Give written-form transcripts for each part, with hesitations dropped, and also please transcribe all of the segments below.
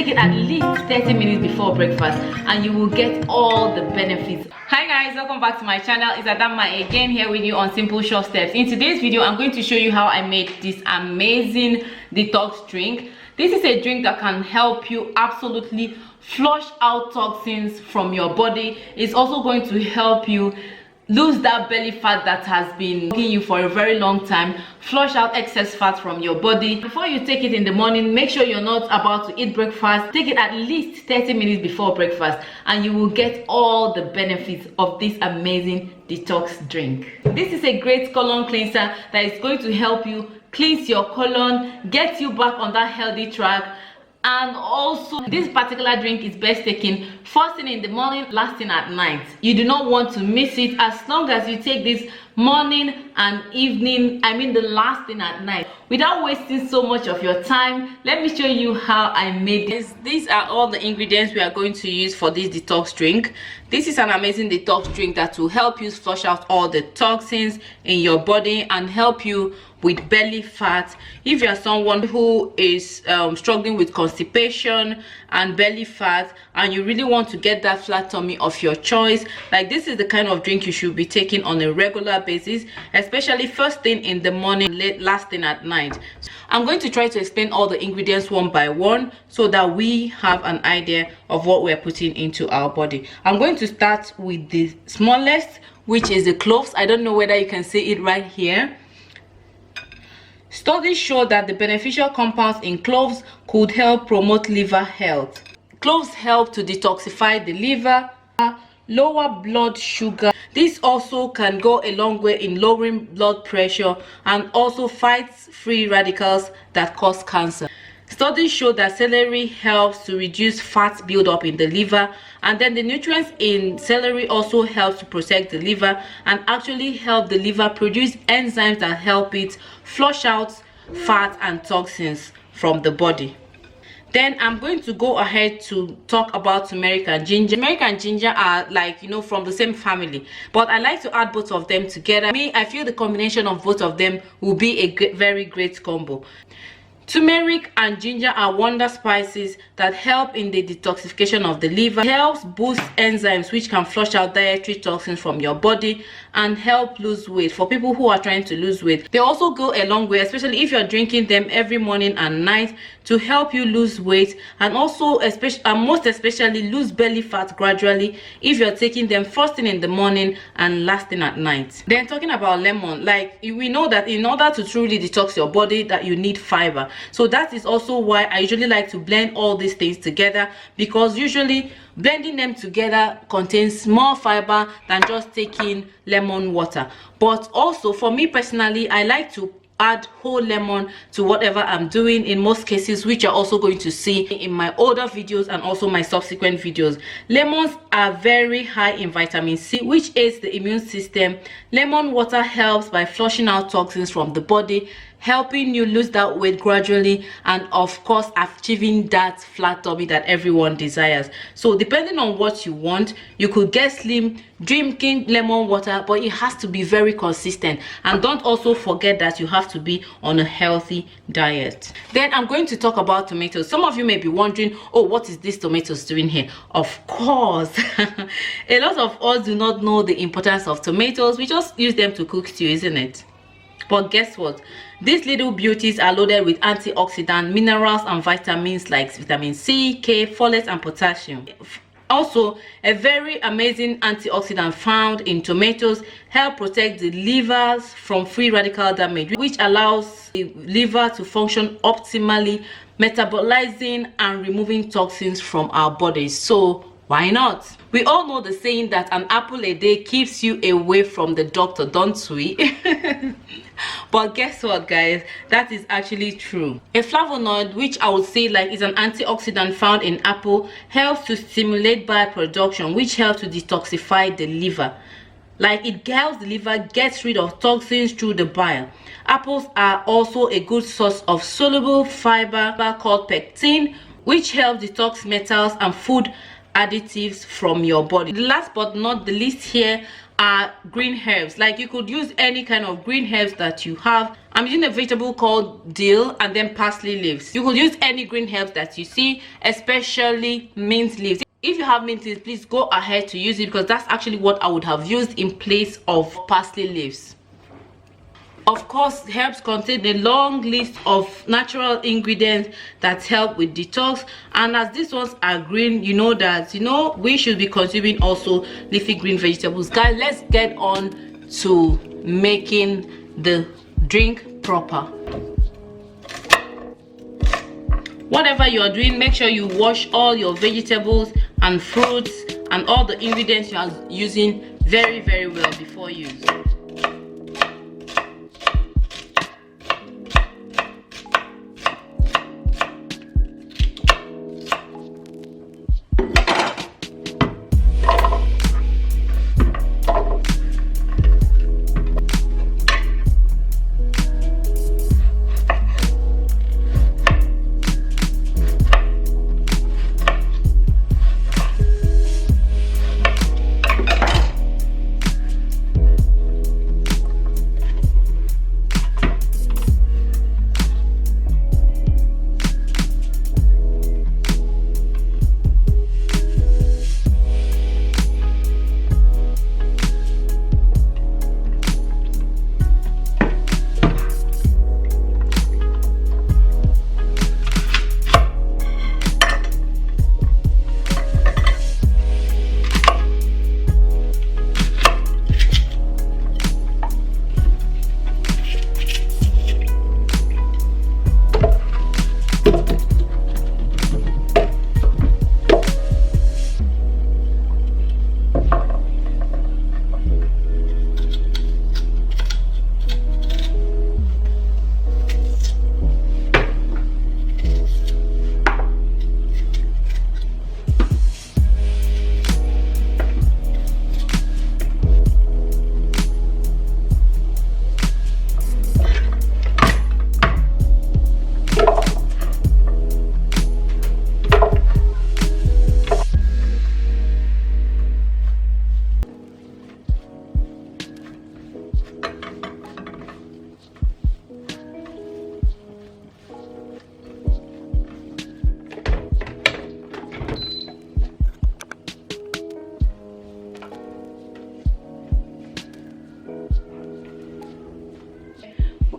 take it at least 30 minutes before breakfast and you will get all the benefits. Hi guys, welcome back to my channel. It's Adama again, here with you on Simple Short Steps. In today's video, I'm going to show you how I made this amazing detox drink. This is a drink that can help you absolutely flush out toxins from your body. It's also going to help you lose that belly fat that has been bugging you for a very long time, flush out excess fat from your body. Before you take it in the morning, make sure you're not about to eat breakfast. Take it at least 30 minutes before breakfast and you will get all the benefits of this amazing detox drink. This is a great colon cleanser that is going to help you cleanse your colon, get you back on that healthy track. And also, this particular drink is best taken first thing in the morning, last thing at night. You do not want to miss it. As long as you take this morning and evening, I mean the last thing at night, without wasting so much of your time, let me show you how I made this. These are all the ingredients we are going to use for this detox drink. This is an amazing detox drink that will help you flush out all the toxins in your body and help you with belly fat. If you are someone who is struggling with constipation and belly fat and you really want to get that flat tummy of your choice, like this is the kind of drink you should be taking on a regular basis, especially first thing in the morning, last thing at night. I'm going to try to explain all the ingredients one by one so that we have an idea of what we're putting into our body. I'm going to start with the smallest, which is the cloves. I don't know whether you can see it right here. Studies show that the beneficial compounds in cloves could help promote liver health. Cloves help to detoxify the liver, lower blood sugar. This also can go a long way in lowering blood pressure and also fights free radicals that cause cancer. Studies show that celery helps to reduce fat buildup in the liver, and then the nutrients in celery also helps to protect the liver and actually help the liver produce enzymes that help it flush out fat and toxins from the body. Then I'm going to go ahead to talk about turmeric and ginger. Turmeric and ginger are, like, you know, from the same family, but I like to add both of them together. I feel the combination of both of them will be a very great combo. Turmeric and ginger are wonder spices that help in the detoxification of the liver, helps boost enzymes which can flush out dietary toxins from your body and help lose weight. For people who are trying to lose weight, they also go a long way, especially if you're drinking them every morning and night, to help you lose weight and also most especially lose belly fat gradually if you're taking them first thing in the morning and last thing at night. Then talking about lemon, like we know that in order to truly detox your body that you need fiber. So that is also why I usually like to blend all these things together, because usually blending them together contains more fiber than just taking lemon water. But also for me personally, I like to add whole lemon to whatever I'm doing in most cases, which you're also going to see in my older videos and also my subsequent videos. Lemons are very high in vitamin C, which aids the immune system. Lemon water helps by flushing out toxins from the body, helping you lose that weight gradually, and of course achieving that flat tummy that everyone desires. So depending on what you want, you could get slim drinking lemon water, but it has to be very consistent. And don't also forget that you have to be on a healthy diet. Then I'm going to talk about tomatoes. Some of you may be wondering, oh, what is this tomatoes doing here? Of course, a lot of us do not know the importance of tomatoes. We just use them to cook stew, isn't it? But guess what? These little beauties are loaded with antioxidant minerals and vitamins like vitamin C, K, folate, and potassium. Also, a very amazing antioxidant found in tomatoes help protect the livers from free radical damage, which allows the liver to function optimally, metabolizing and removing toxins from our bodies. So why not? We all know the saying that an apple a day keeps you away from the doctor, don't we? But guess what, guys? That is actually true. A flavonoid, which I would say like is an antioxidant found in apple, helps to stimulate bile production, which helps to detoxify the liver. Like it helps the liver get rid of toxins through the bile. Apples are also a good source of soluble fiber called pectin, which helps detox metals and food additives from your body. Last but not the least here are green herbs. Like you could use any kind of green herbs that you have I'm using a vegetable called dill and then parsley leaves. You could use any green herbs that you see, especially mint leaves. If you have mint leaves, please go ahead to use it, because that's actually what I would have used in place of parsley leaves. Of course, herbs contain a long list of natural ingredients that help with detox, and as these ones are green, you know that we should be consuming also leafy green vegetables. Guys, let's get on to making the drink proper. Whatever you are doing, make sure you wash all your vegetables and fruits and all the ingredients you are using very, very well before use.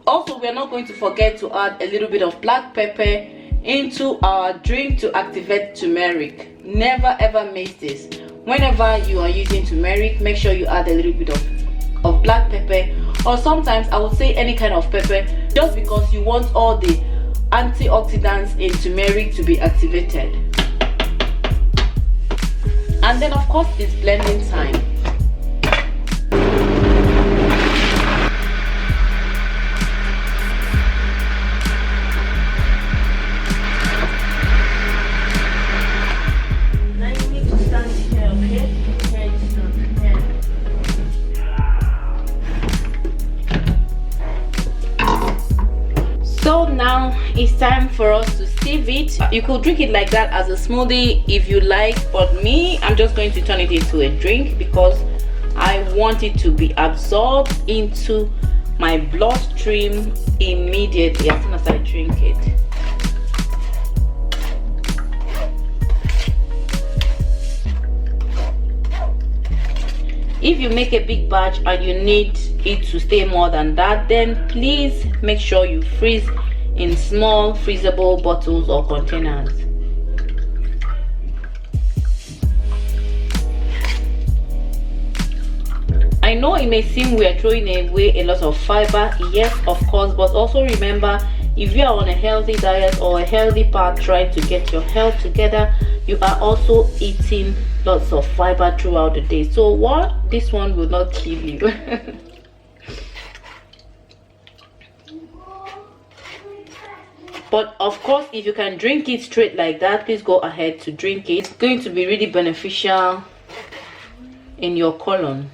Also, we are not going to forget to add a little bit of black pepper into our drink to activate turmeric. Never ever miss this. Whenever you are using turmeric, make sure you add a little bit of black pepper, or sometimes I would say any kind of pepper, just because you want all the antioxidants in turmeric to be activated. And then of course it's blending time. So now it's time for us to sieve it. You could drink it like that as a smoothie if you like, but me, I'm just going to turn it into a drink because I want it to be absorbed into my bloodstream immediately as soon as I drink it. If you make a big batch and you need it to stay more than that, then please make sure you freeze in small freezable bottles or containers. I know it may seem we are throwing away a lot of fiber, yes of course, but also remember, if you are on a healthy diet or a healthy path trying to get your health together, you are also eating lots of fiber throughout the day. So what? This one will not kill you. But of course, if you can drink it straight like that, please go ahead to drink it. It's going to be really beneficial in your colon.